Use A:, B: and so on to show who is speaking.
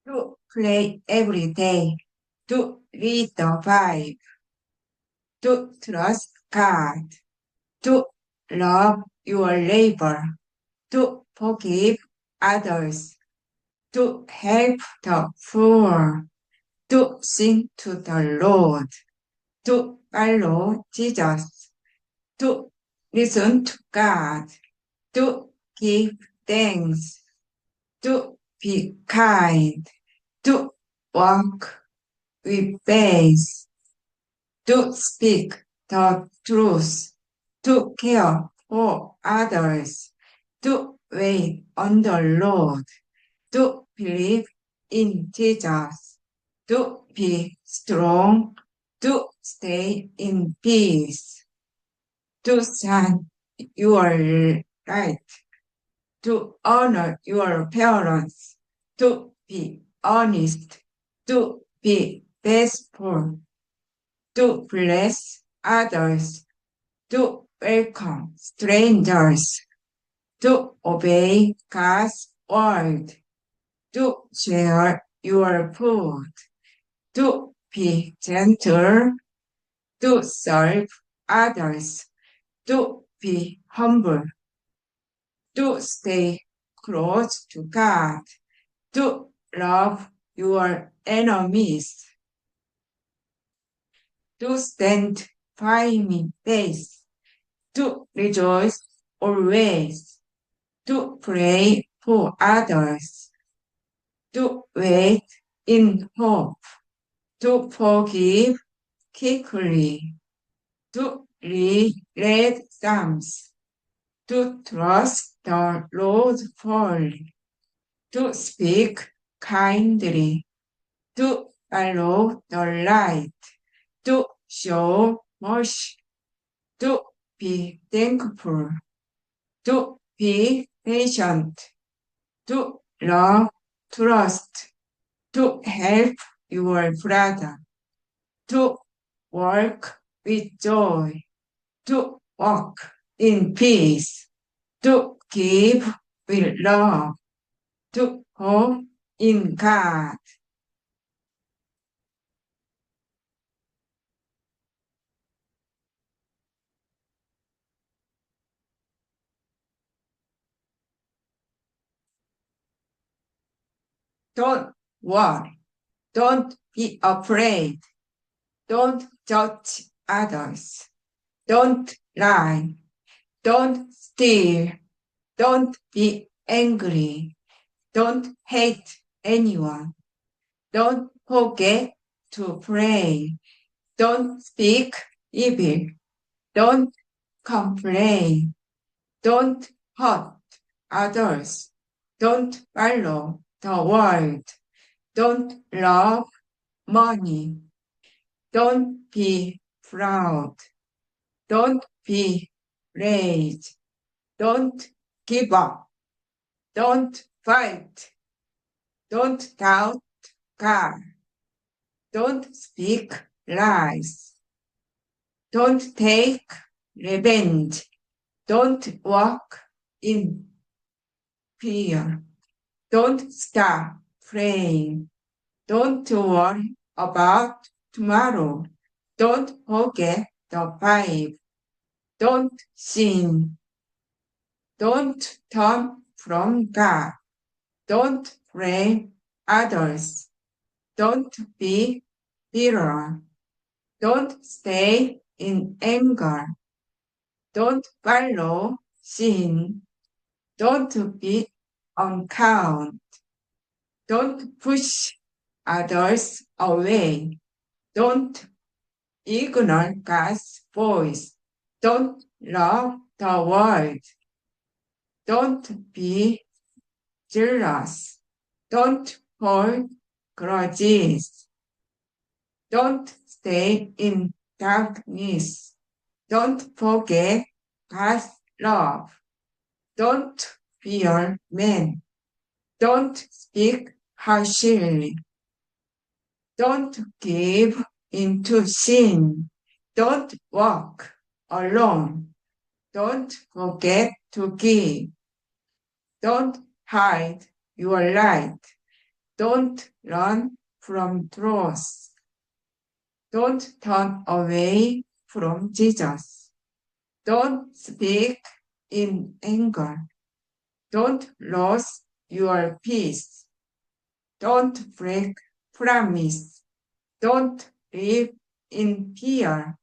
A: to play every day, to read the Bible, to trust God, to love your neighbor, to forgive others, to help the poor, to sing to the Lord, to follow Jesus, to listen to God, to give thanks, to be kind, to walk with faith, to speak the truth, to care for others, to wait on the Lord, to believe in Jesus, to be strong, to stay in peace, to stand your right, to honor your parents, to be honest, to be faithful, to bless others, to welcome strangers, to obey God's word, to share your food, to be gentle, to serve others, to be humble, to stay close to God, to love your enemies, to stand firm faith, to rejoice always, to pray for others, to wait in hope, to forgive quickly, to read Psalms, to trust the Lord fully, to speak kindly, to follow the light, to show mercy, to be thankful, to be patient, to love, trust, to help your brother, to work with joy, to walk in peace, to give with love, to hope in God. Don't worry. Don't be afraid. Don't judge others. Don't lie. Don't steal. Don't be angry. Don't hate anyone. Don't forget to pray. Don't speak evil. Don't complain. Don't hurt others. Don't follow the world. Don't love money. Don't be proud. Don't be afraid. Don't give up. Don't fight. Don't doubt God. Don't speak lies. Don't take revenge. Don't walk in fear. Don't stop praying. Don't worry about tomorrow. Don't forget the Bible. Don't sin. Don't turn from God. Don't blame others. Don't be bitter. Don't stay in anger. Don't follow sin. Don't be unkind. Don't push others away. Don't ignore God's voice. Don't love the world. Don't be jealous. Don't hold grudges. Don't stay in darkness. Don't forget God's love. Don't fear men. Don't speak harshly. Don't give into sin. Don't walk alone. Don't forget to give. Don't hide your light. Don't run from truth. Don't turn away from Jesus. Don't speak in anger. Don't lose your peace. Don't break promise. Don't live in fear.